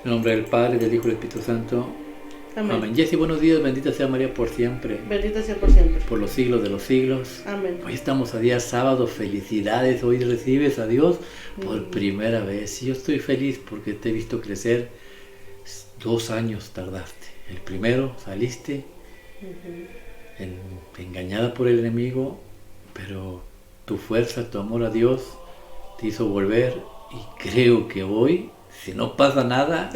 En nombre del Padre, del Hijo y del Espíritu Santo. Amén. Amén. Jessy, buenos días. Bendita sea María por siempre. Bendita sea por siempre. Por los siglos de los siglos. Amén. Hoy estamos a día sábado. Felicidades. Hoy recibes a Dios por primera vez. Yo estoy feliz porque te he visto crecer. 2 años tardaste. El primero saliste engañada por el enemigo, pero tu fuerza, tu amor a Dios te hizo volver, y creo que hoy, si no pasa nada,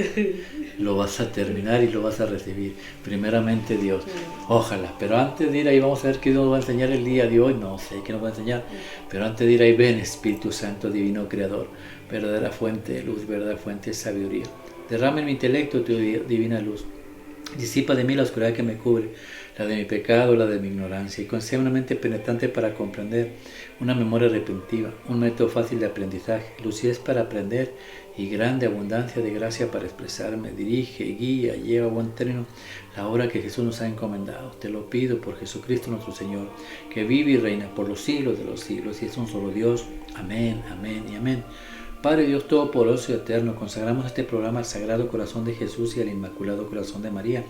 lo vas a terminar y lo vas a recibir. Primeramente Dios, ojalá. Pero antes de ir ahí, vamos a ver qué nos va a enseñar el día de hoy. No sé qué nos va a enseñar, pero antes de ir ahí, ven Espíritu Santo, divino Creador, verdadera fuente de luz, verdadera fuente de sabiduría. Derrama en mi intelecto tu divina luz. Disipa de mí la oscuridad que me cubre, la de mi pecado, la de mi ignorancia, y concede una mente penetrante para comprender, una memoria retentiva, un método fácil de aprendizaje, lucidez para aprender y grande abundancia de gracia para expresarme. Dirige, guía, lleva a buen término la obra que Jesús nos ha encomendado. Te lo pido por Jesucristo nuestro Señor, que vive y reina por los siglos de los siglos, y es un solo Dios. Amén, amén y amén. Padre Dios Todopoderoso y Eterno, consagramos este programa al Sagrado Corazón de Jesús y al Inmaculado Corazón de María,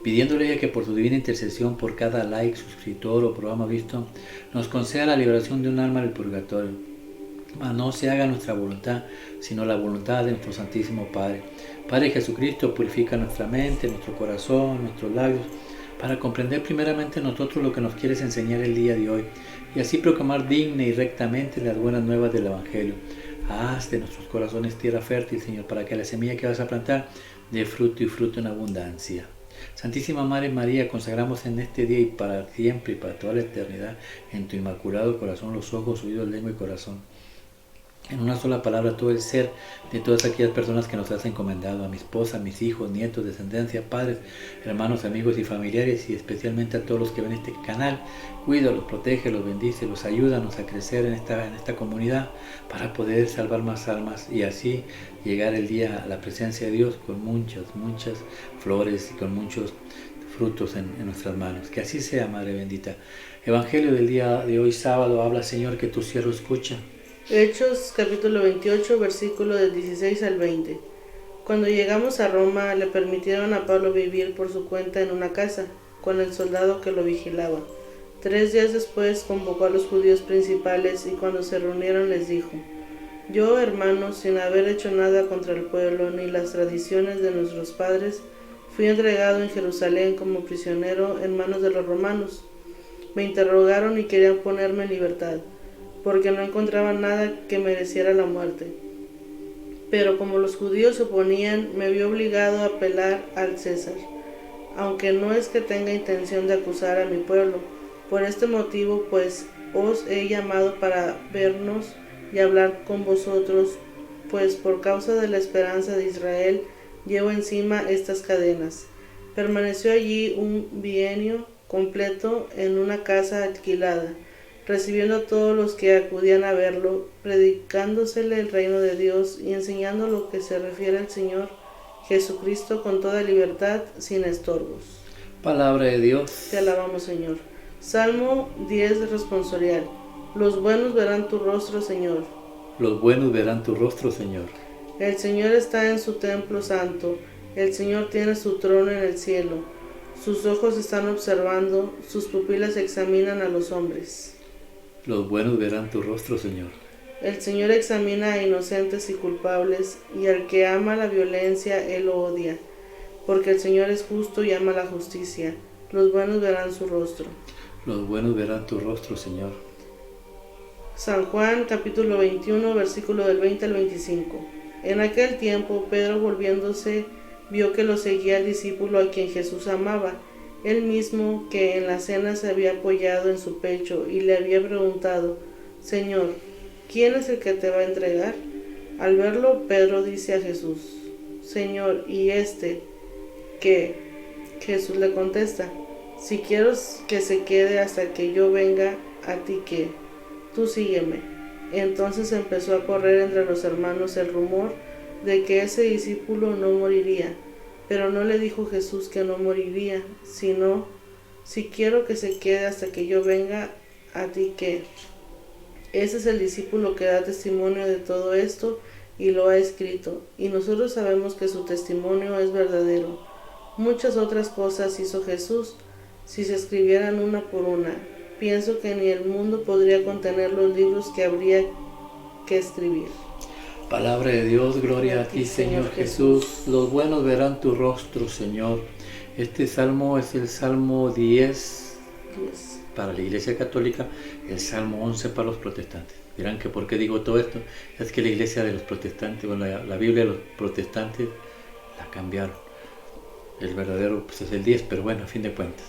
pidiéndole a ella que por su divina intercesión, por cada like, suscriptor o programa visto, nos conceda la liberación de un alma del purgatorio. Mas no se haga nuestra voluntad, sino la voluntad de nuestro Santísimo Padre. Padre Jesucristo, purifica nuestra mente, nuestro corazón, nuestros labios, para comprender primeramente nosotros lo que nos quieres enseñar el día de hoy, y así proclamar digna y rectamente las buenas nuevas del Evangelio. Haz de nuestros corazones tierra fértil, Señor, para que la semilla que vas a plantar dé fruto, y fruto en abundancia. Santísima Madre María, consagramos en este día y para siempre y para toda la eternidad en tu inmaculado corazón los ojos, oídos, lengua y corazón. En una sola palabra, todo el ser de todas aquellas personas que nos has encomendado, a mi esposa, a mis hijos, nietos, descendencia, padres, hermanos, amigos y familiares, y especialmente a todos los que ven este canal. Cuídalos, protégelos, bendícelos, ayúdanos a crecer en esta comunidad para poder salvar más almas y así llegar el día a la presencia de Dios con muchas flores y con muchos frutos en nuestras manos. Que así sea, Madre bendita. Evangelio del día de hoy, sábado. Habla, Señor, que tu siervo escucha. Hechos capítulo 28, versículo del 16 al 20. Cuando llegamos a Roma, le permitieron a Pablo vivir por su cuenta en una casa, con el soldado que lo vigilaba. 3 días después convocó a los judíos principales, y cuando se reunieron les dijo: Yo, hermanos, sin haber hecho nada contra el pueblo ni las tradiciones de nuestros padres, fui entregado en Jerusalén como prisionero en manos de los romanos. Me interrogaron y querían ponerme en libertad, porque no encontraban nada que mereciera la muerte. Pero como los judíos se oponían, me vi obligado a apelar al César, aunque no es que tenga intención de acusar a mi pueblo. Por este motivo, pues, os he llamado para vernos y hablar con vosotros, pues por causa de la esperanza de Israel llevo encima estas cadenas. Permaneció allí un bienio completo en una casa alquilada, recibiendo a todos los que acudían a verlo, predicándosele el reino de Dios y enseñando lo que se refiere al Señor Jesucristo con toda libertad, sin estorbos. Palabra de Dios. Te alabamos, Señor. Salmo 10 responsorial. Los buenos verán tu rostro, Señor. Los buenos verán tu rostro, Señor. El Señor está en su templo santo. El Señor tiene su trono en el cielo. Sus ojos están observando, sus pupilas examinan a los hombres. Los buenos verán tu rostro, Señor. El Señor examina a inocentes y culpables, y al que ama la violencia, Él lo odia. Porque el Señor es justo y ama la justicia. Los buenos verán su rostro. Los buenos verán tu rostro, Señor. San Juan capítulo 21, versículo del 20 al 25. En aquel tiempo, Pedro, volviéndose, vio que lo seguía el discípulo a quien Jesús amaba, él mismo que en la cena se había apoyado en su pecho y le había preguntado: Señor, ¿quién es el que te va a entregar? Al verlo, Pedro dice a Jesús: Señor, ¿y este qué? Jesús le contesta: Si quiero que se quede hasta que yo venga, a ti qué, tú sígueme. Entonces empezó a correr entre los hermanos el rumor de que ese discípulo no moriría. Pero no le dijo Jesús que no moriría, sino: si quiero que se quede hasta que yo venga, ¿a ti qué? Ese es el discípulo que da testimonio de todo esto y lo ha escrito, y nosotros sabemos que su testimonio es verdadero. Muchas otras cosas hizo Jesús, si se escribieran una por una. Pienso que ni el mundo podría contener los libros que habría que escribir. Palabra de Dios, gloria a ti, Señor Jesús. Los buenos verán tu rostro, Señor. Este salmo es el Salmo 10 para la Iglesia Católica, el Salmo 11 para los protestantes. Dirán que por qué digo todo esto, es que la Iglesia de los protestantes, bueno, la Biblia de los protestantes la cambiaron. El verdadero pues, es el 10, pero bueno, a fin de cuentas.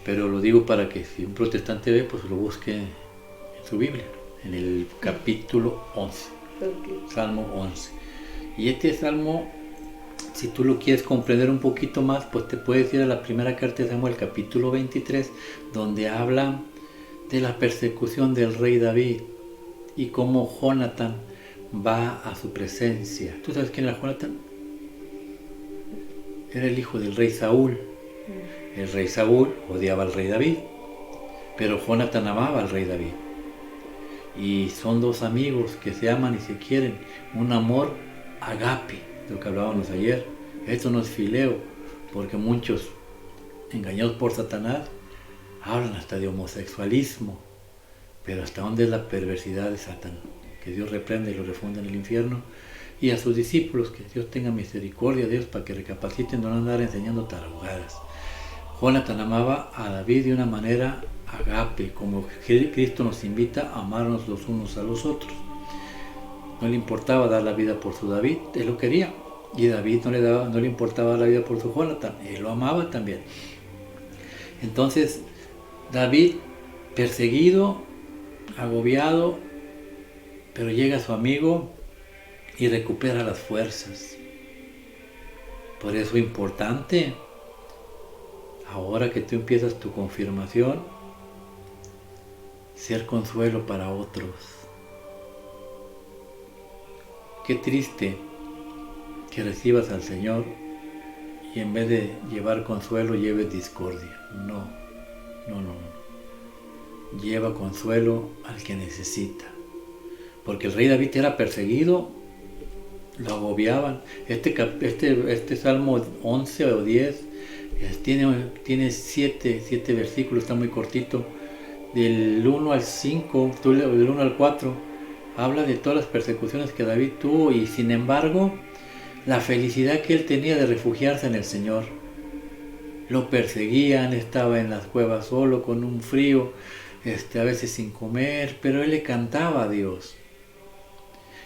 Pero lo digo para que si un protestante ve, pues lo busque en su Biblia, en el capítulo 11, Salmo 11. Y este salmo, si tú lo quieres comprender un poquito más, pues te puedes ir a la primera carta de Samuel, capítulo 23, donde habla de la persecución del rey David y cómo Jonatán va a su presencia. ¿Tú sabes quién era Jonatán? Era el hijo del rey Saúl. El rey Saúl odiaba al rey David, pero Jonatán amaba al rey David. Y son dos amigos que se aman y se quieren, un amor agape, de lo que hablábamos ayer. Esto no es fileo, porque muchos, engañados por Satanás, hablan hasta de homosexualismo, pero hasta dónde es la perversidad de Satanás, que Dios reprenda y lo refunda en el infierno, y a sus discípulos, que Dios tenga misericordia de ellos para que recapaciten, no andar enseñando tarugadas. Jonatán amaba a David de una manera agape, como Cristo nos invita a amarnos los unos a los otros. No le importaba dar la vida por su David, él lo quería, y David no le importaba dar la vida por su Jonatán, él lo amaba también. Entonces David, perseguido, agobiado, pero llega su amigo y recupera las fuerzas. Por eso es importante, ahora que tú empiezas tu confirmación, ser consuelo para otros. Qué triste que recibas al Señor y en vez de llevar consuelo lleves discordia. No. Lleva consuelo al que necesita. Porque el rey David era perseguido, lo agobiaban. Este Salmo 11 o 10 tiene 7 versículos, está muy cortito. Del 1 al 5, del 1 al 4, habla de todas las persecuciones que David tuvo y sin embargo, la felicidad que él tenía de refugiarse en el Señor. Lo perseguían, estaba en las cuevas solo, con un frío, a veces sin comer, pero él le cantaba a Dios.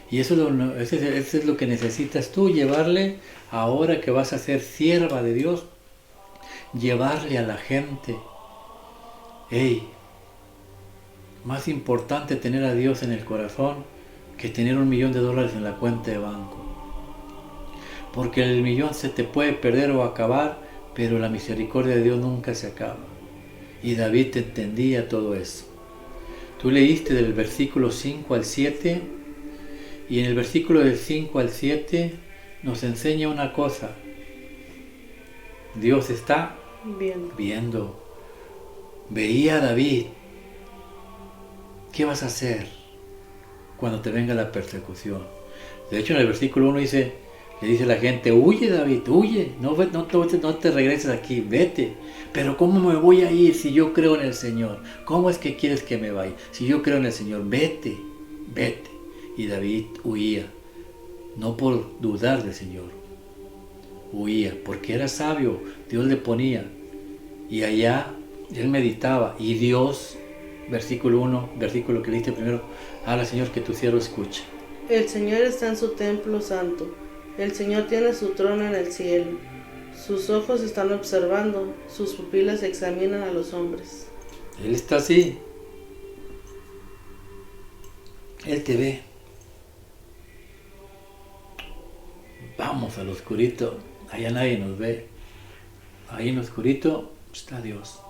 Y eso es lo que necesitas tú, llevarle, ahora que vas a ser sierva de Dios, llevarle a la gente. Más importante tener a Dios en el corazón que tener $1 millón en la cuenta de banco. Porque el millón se te puede perder o acabar, pero la misericordia de Dios nunca se acaba. Y David te entendía todo eso. Tú leíste del versículo 5 al 7, y en el versículo del 5 al 7 nos enseña una cosa. Dios está viendo. Veía a David. ¿Qué vas a hacer cuando te venga la persecución? De hecho, en el versículo 1 le dice a la gente, huye David, huye, no te regreses aquí, vete. Pero ¿cómo me voy a ir si yo creo en el Señor? ¿Cómo es que quieres que me vaya? Si yo creo en el Señor, vete. Y David huía, no por dudar del Señor, huía, porque era sabio, Dios le ponía. Y allá él meditaba, y Dios, versículo 1, versículo que leíste primero, habla Señor que tu siervo escucha. El Señor está en su templo santo, el Señor tiene su trono en el cielo, sus ojos están observando, sus pupilas examinan a los hombres. Él está así, Él te ve. Vamos al oscurito, allá nadie nos ve, ahí en lo oscurito está Dios.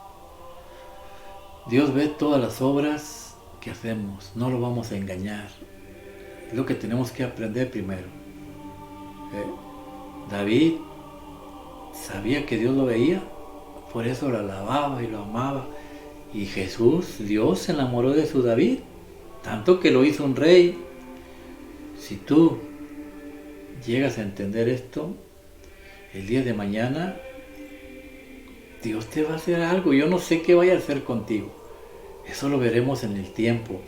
Dios ve todas las obras que hacemos, no lo vamos a engañar. Es lo que tenemos que aprender primero. David sabía que Dios lo veía, por eso lo alababa y lo amaba. Y Jesús, Dios se enamoró de su David, tanto que lo hizo un rey. Si tú llegas a entender esto, el día de mañana Dios te va a hacer algo. Yo no sé qué vaya a hacer contigo. Eso lo veremos en el tiempo.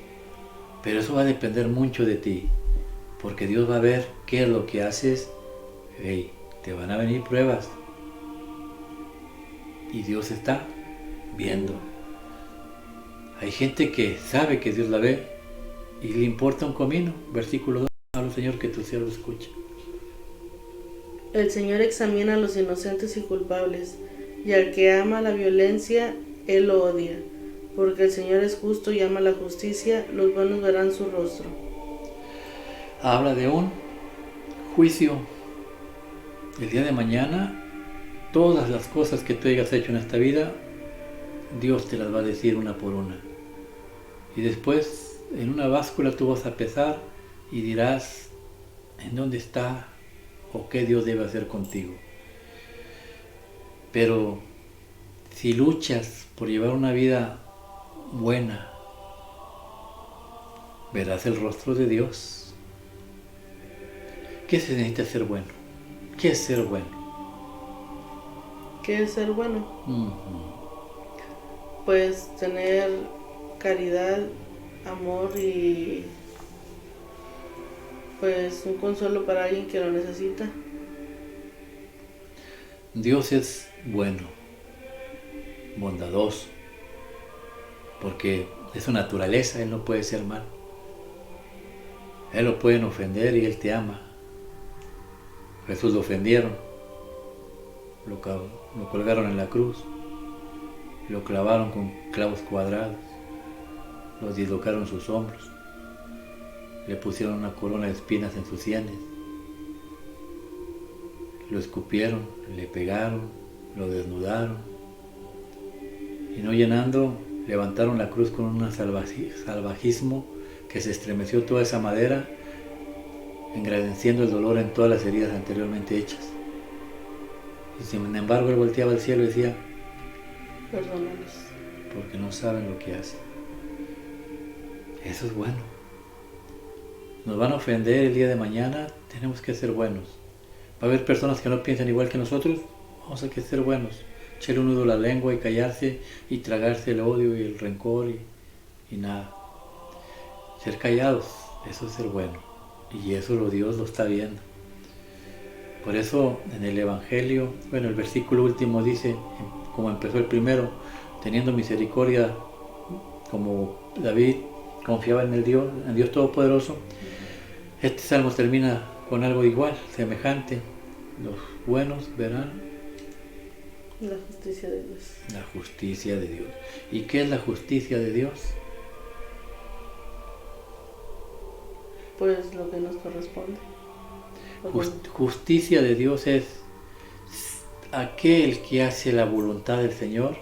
Pero eso va a depender mucho de ti. Porque Dios va a ver qué es lo que haces. Hey, te van a venir pruebas. Y Dios está viendo. Hay gente que sabe que Dios la ve y le importa un comino. Versículo 2. Habla, Señor, que tu siervo escuche. El Señor examina a los inocentes y culpables, y al que ama la violencia, Él lo odia. Porque el Señor es justo y ama la justicia, los buenos verán su rostro. Habla de un juicio. El día de mañana, todas las cosas que tú hayas hecho en esta vida, Dios te las va a decir una por una. Y después, en una báscula tú vas a pesar y dirás en dónde está o qué Dios debe hacer contigo. Pero si luchas por llevar una vida buena, verás el rostro de Dios. ¿Qué se necesita ser bueno? ¿Qué es ser bueno? ¿Qué es ser bueno? Pues tener caridad, amor y pues un consuelo para alguien que lo necesita. Dios es bueno, bondadoso, porque es su naturaleza, Él no puede ser malo. Él lo pueden ofender y Él te ama. Jesús lo ofendieron, lo colgaron en la cruz, lo clavaron con clavos cuadrados, lo dislocaron sus hombros, le pusieron una corona de espinas en sus sienes, lo escupieron, le pegaron, lo desnudaron, y no llenando, levantaron la cruz con un salvajismo que se estremeció toda esa madera, engrandeciendo el dolor en todas las heridas anteriormente hechas. Y sin embargo él volteaba al cielo y decía: perdónalos, porque no saben lo que hacen. Eso es bueno. Nos van a ofender el día de mañana, tenemos que ser buenos. Va a haber personas que no piensan igual que nosotros, vamos a que ser buenos. Echarle un nudo a la lengua y callarse y tragarse el odio y el rencor y nada. Ser callados, eso es ser bueno. Y eso Dios lo está viendo. Por eso en el Evangelio, el versículo último dice, como empezó el primero, teniendo misericordia, como David confiaba en Dios Todopoderoso. Este salmo termina con algo igual, semejante. Los buenos verán la justicia de Dios. La justicia de Dios. ¿Y qué es la justicia de Dios? Pues lo que nos corresponde. Justicia de Dios es aquel que hace la voluntad del Señor,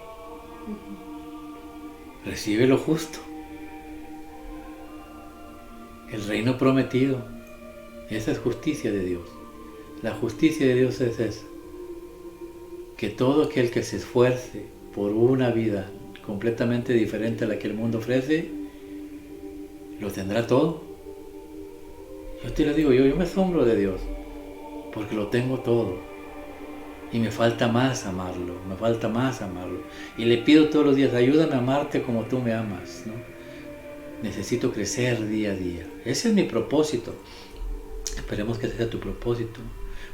recibe lo justo. El reino prometido, esa es justicia de Dios. La justicia de Dios es esa, que todo aquel que se esfuerce por una vida completamente diferente a la que el mundo ofrece, lo tendrá todo. Yo te lo digo, yo me asombro de Dios, porque lo tengo todo. Y me falta más amarlo, Y le pido todos los días, ayúdame a amarte como tú me amas, ¿no? Necesito crecer día a día. Ese es mi propósito. Esperemos que sea tu propósito.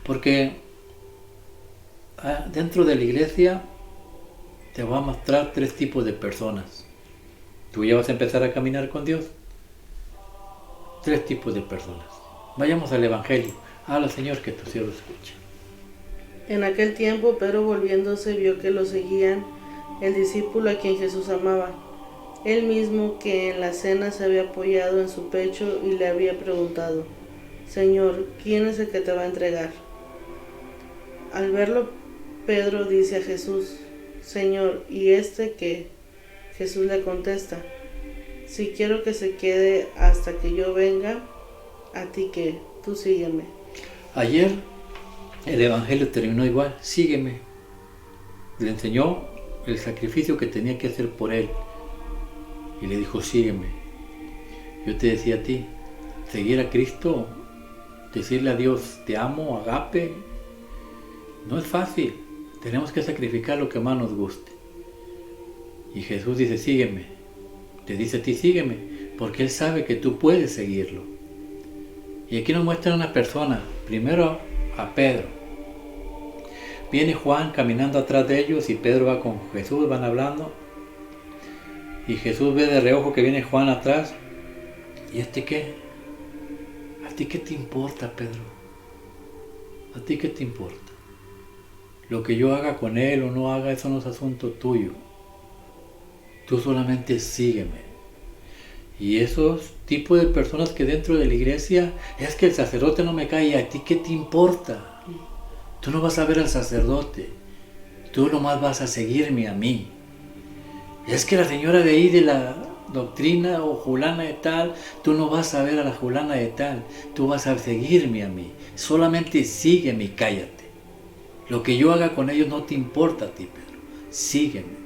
Porque dentro de la iglesia te va a mostrar 3 tipos de personas. Tú ya vas a empezar a caminar con Dios. 3 tipos de personas. Vayamos al Evangelio. Habla, Señor, que tu siervo escuche. En aquel tiempo, Pedro volviéndose vio que lo seguían el discípulo a quien Jesús amaba, él mismo que en la cena se había apoyado en su pecho y le había preguntado: Señor, ¿quién es el que te va a entregar? Al verlo, Pedro dice a Jesús: Señor, ¿y este qué? Jesús le contesta: Si quiero que se quede hasta que yo venga, ¿a ti qué? Tú sígueme. Ayer el Evangelio terminó igual: sígueme. Le enseñó el sacrificio que tenía que hacer por él y le dijo: sígueme. Yo te decía a ti, seguir a Cristo decirle a Dios, te amo, agape, no es fácil. Tenemos que sacrificar lo que más nos guste. Y Jesús dice, sígueme. Te dice a ti, sígueme, porque Él sabe que tú puedes seguirlo. Y aquí nos muestra una persona, primero a Pedro. Viene Juan caminando atrás de ellos y Pedro va con Jesús, van hablando. Y Jesús ve de reojo que viene Juan atrás. ¿Y este qué? ¿A ti qué te importa, Pedro? ¿A ti qué te importa? Lo que yo haga con él o no haga, eso no es asunto tuyo. Tú solamente sígueme. Y esos tipos de personas que dentro de la iglesia, es que el sacerdote no me cae, ¿a ti qué te importa? Tú no vas a ver al sacerdote, tú nomás vas a seguirme a mí. Es que la señora de ahí de la doctrina o fulana de tal, tú no vas a ver a la fulana de tal, tú vas a seguirme a mí. Solamente sígueme y cállate. Lo que yo haga con ellos no te importa a ti, Pedro. Sígueme.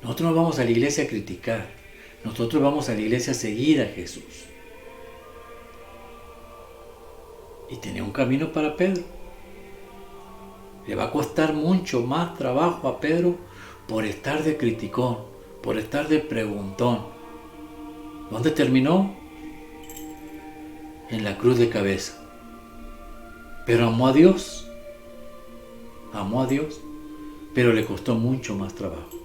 Nosotros no vamos a la iglesia a criticar. Nosotros vamos a la iglesia a seguir a Jesús. Y tenía un camino para Pedro. Le va a costar mucho más trabajo a Pedro por estar de criticón, por estar de preguntón. ¿Dónde terminó? En la cruz de cabeza. Pero amó a Dios, pero le costó mucho más trabajo.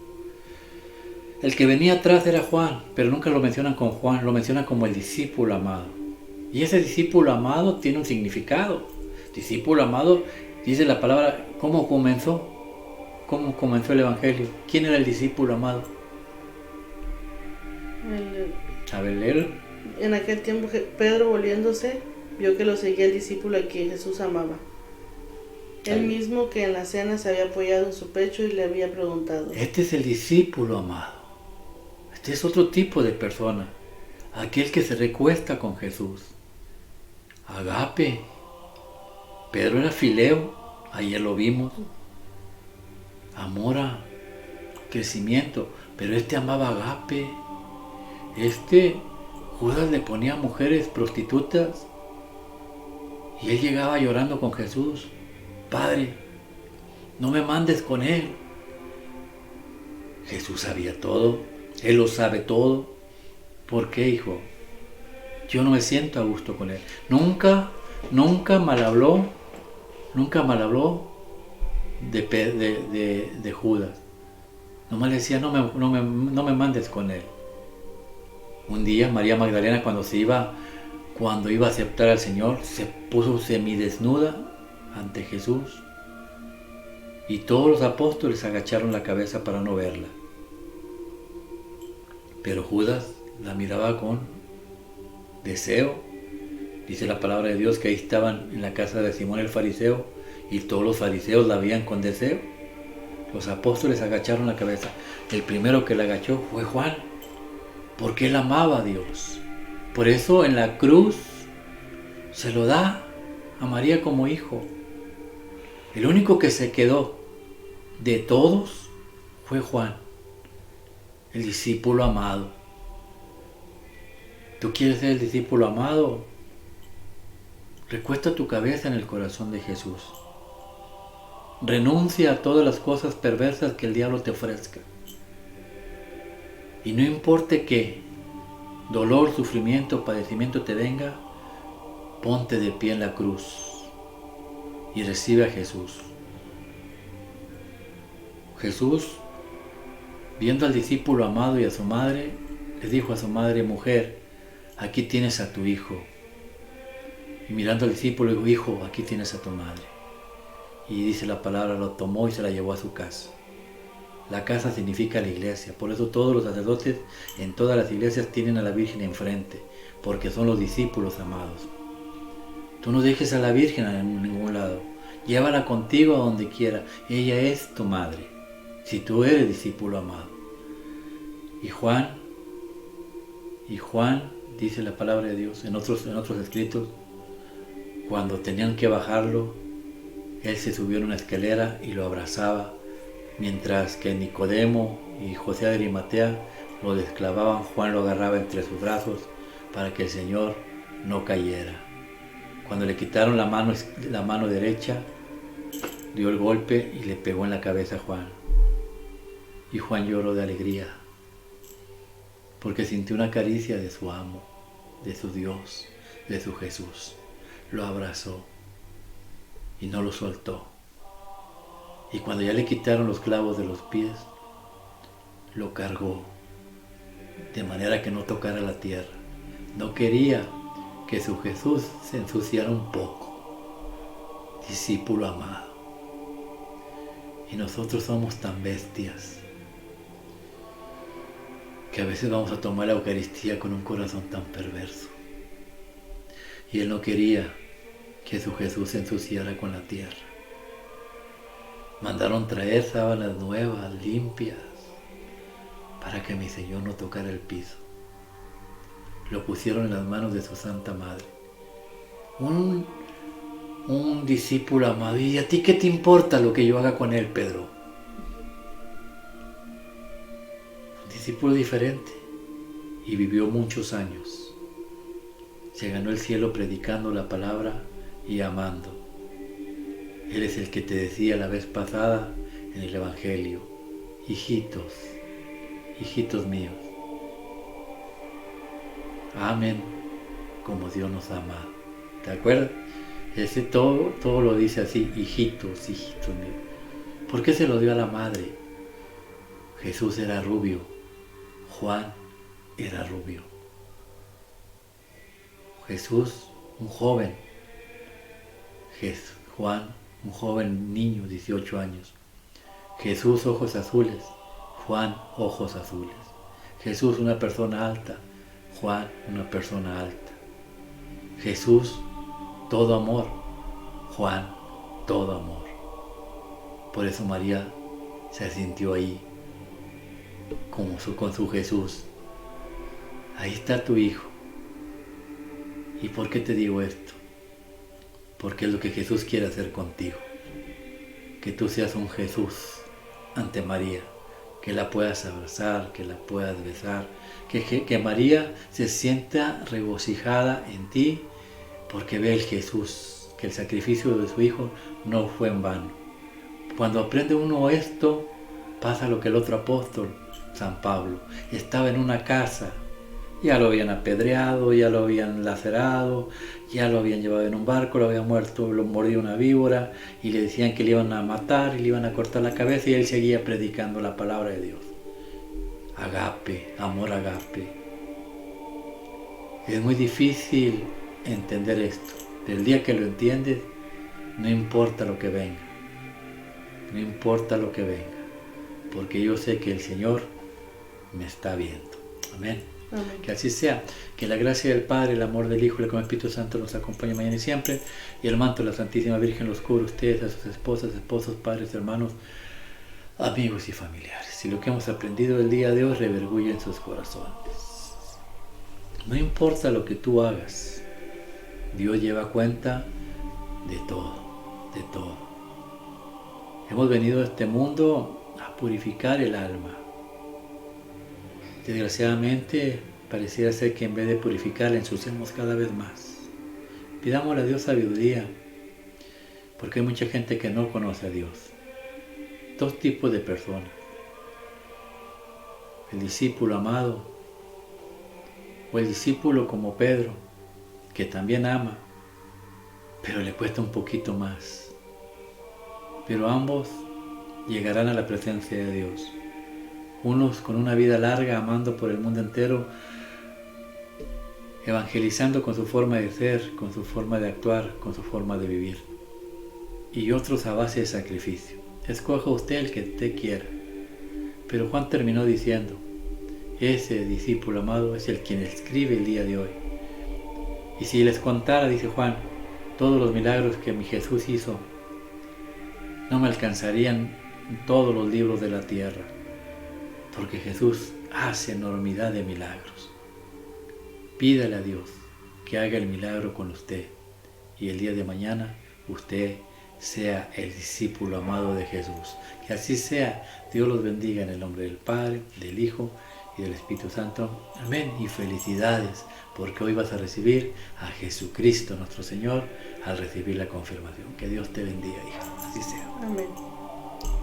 El que venía atrás era Juan, pero nunca lo mencionan con Juan, lo mencionan como el discípulo amado. Y ese discípulo amado tiene un significado. Discípulo amado, dice la palabra, ¿cómo comenzó? ¿Cómo comenzó el Evangelio? ¿Quién era el discípulo amado? A ver, léelo. En aquel tiempo Pedro, volviéndose, vio que lo seguía el discípulo a quien Jesús amaba. Él mismo que en la cena se había apoyado en su pecho y le había preguntado. Este es el discípulo amado. Este es otro tipo de persona. Aquel que se recuesta con Jesús. Agape. Pedro era fileo. Ayer lo vimos. Amor, crecimiento. Pero este amaba agape. Judas le ponía mujeres prostitutas. Y él llegaba llorando con Jesús. Padre, no me mandes con él. Jesús sabía todo, Él lo sabe todo. ¿Por qué, hijo? Yo no me siento a gusto con él. Nunca mal habló de Judas. Nomás le decía, no me mandes con él. Un día María Magdalena cuando iba a aceptar al Señor, se puso semidesnuda ante Jesús y todos los apóstoles agacharon la cabeza para no verla. Pero Judas la miraba con deseo. Dice la palabra de Dios que ahí estaban en la casa de Simón el fariseo y todos los fariseos la veían con deseo. Los apóstoles agacharon la cabeza. El primero que la agachó fue Juan, porque él amaba a Dios. Por eso en la cruz se lo da a María como hijo. El único que se quedó de todos fue Juan, el discípulo amado. ¿Tú quieres ser el discípulo amado? Recuesta tu cabeza en el corazón de Jesús. Renuncia a todas las cosas perversas que el diablo te ofrezca. Y no importe qué dolor, sufrimiento, padecimiento te venga, ponte de pie en la cruz y recibe a Jesús. Jesús, viendo al discípulo amado y a su madre, le dijo a su madre, mujer, aquí tienes a tu hijo. Y mirando al discípulo, dijo, hijo, aquí tienes a tu madre. Y dice la palabra, lo tomó y se la llevó a su casa. La casa significa la iglesia, por eso todos los sacerdotes en todas las iglesias tienen a la Virgen enfrente, porque son los discípulos amados. Tú no dejes a la Virgen en ningún lado, llévala contigo a donde quiera, ella es tu madre, si tú eres discípulo amado. Y Juan, dice la palabra de Dios en otros escritos, cuando tenían que bajarlo, él se subió en una escalera y lo abrazaba, mientras que Nicodemo y José de Arimatea lo desclavaban. Juan lo agarraba entre sus brazos para que el Señor no cayera. Cuando le quitaron la mano derecha, dio el golpe y le pegó en la cabeza a Juan. Y Juan lloró de alegría, porque sintió una caricia de su amo, de su Dios, de su Jesús. Lo abrazó y no lo soltó. Y cuando ya le quitaron los clavos de los pies, lo cargó de manera que no tocara la tierra. No quería que su Jesús se ensuciara un poco. Discípulo amado. Y nosotros somos tan bestias que a veces vamos a tomar la Eucaristía con un corazón tan perverso. Y Él no quería que su Jesús se ensuciara con la tierra. Mandaron traer sábanas nuevas, limpias, para que mi Señor no tocara el piso. Lo pusieron en las manos de su Santa Madre. Un discípulo amado. ¿Y a ti qué te importa lo que yo haga con él, Pedro? Un discípulo diferente. Y vivió muchos años. Se ganó el cielo predicando la palabra y amando. Él es el que te decía la vez pasada en el Evangelio: hijitos, hijitos míos, amen como Dios nos ha amado. ¿Te acuerdas? Ese todo lo dice así: hijitos, hijitos míos. ¿Por qué se lo dio a la madre? Jesús era rubio, Juan era rubio. Jesús, un joven. Juan, un joven niño, 18 años. Jesús, ojos azules. Juan, ojos azules. Jesús, una persona alta. Juan, una persona alta. Jesús, todo amor. Juan, todo amor. Por eso María se sintió ahí con su Jesús. Ahí está tu hijo. ¿Y por qué te digo esto? Porque es lo que Jesús quiere hacer contigo. Que tú seas un Jesús ante María. Que la puedas abrazar, que la puedas besar. Que María se sienta regocijada en ti porque ve el Jesús, que el sacrificio de su hijo no fue en vano. Cuando aprende uno esto, pasa lo que el otro apóstol, San Pablo, estaba en una casa. Ya lo habían apedreado, ya lo habían lacerado, ya lo habían llevado en un barco, lo había muerto, lo mordió una víbora y le decían que le iban a matar y le iban a cortar la cabeza, y él seguía predicando la palabra de Dios. Agape, amor agape. Es muy difícil entender esto. Del día que lo entiendes, no importa lo que venga. No importa lo que venga. Porque yo sé que el Señor me está viendo. Amén. Amén. Que así sea. Que la gracia del Padre, el amor del Hijo y el Espíritu Santo nos acompañe mañana y siempre. Y el manto de la Santísima Virgen los cubra a ustedes, a sus esposas, esposos, padres, hermanos, amigos y familiares. Y lo que hemos aprendido el día de hoy revergulle en sus corazones. No importa lo que tú hagas, Dios lleva cuenta de todo, de todo. Hemos venido a este mundo a purificar el alma. Desgraciadamente, pareciera ser que en vez de purificar, la ensuciamos cada vez más. Pidámosle a Dios sabiduría, porque hay mucha gente que no conoce a Dios. Dos tipos de personas: el discípulo amado o el discípulo como Pedro, que también ama, pero le cuesta un poquito más. Pero ambos llegarán a la presencia de Dios. Unos con una vida larga, amando por el mundo entero, evangelizando con su forma de ser, con su forma de actuar, con su forma de vivir. Y otros a base de sacrificio. Escoja usted el que usted quiera. Pero Juan terminó diciendo: ese discípulo amado es el quien escribe el día de hoy. Y si les contara, dice Juan, todos los milagros que mi Jesús hizo, no me alcanzarían todos los libros de la tierra, porque Jesús hace enormidad de milagros. Pídale a Dios que haga el milagro con usted, y el día de mañana usted sea el discípulo amado de Jesús. Que así sea. Dios los bendiga en el nombre del Padre, del Hijo y del Espíritu Santo. Amén. Y felicidades, porque hoy vas a recibir a Jesucristo nuestro Señor al recibir la confirmación. Que Dios te bendiga, hija.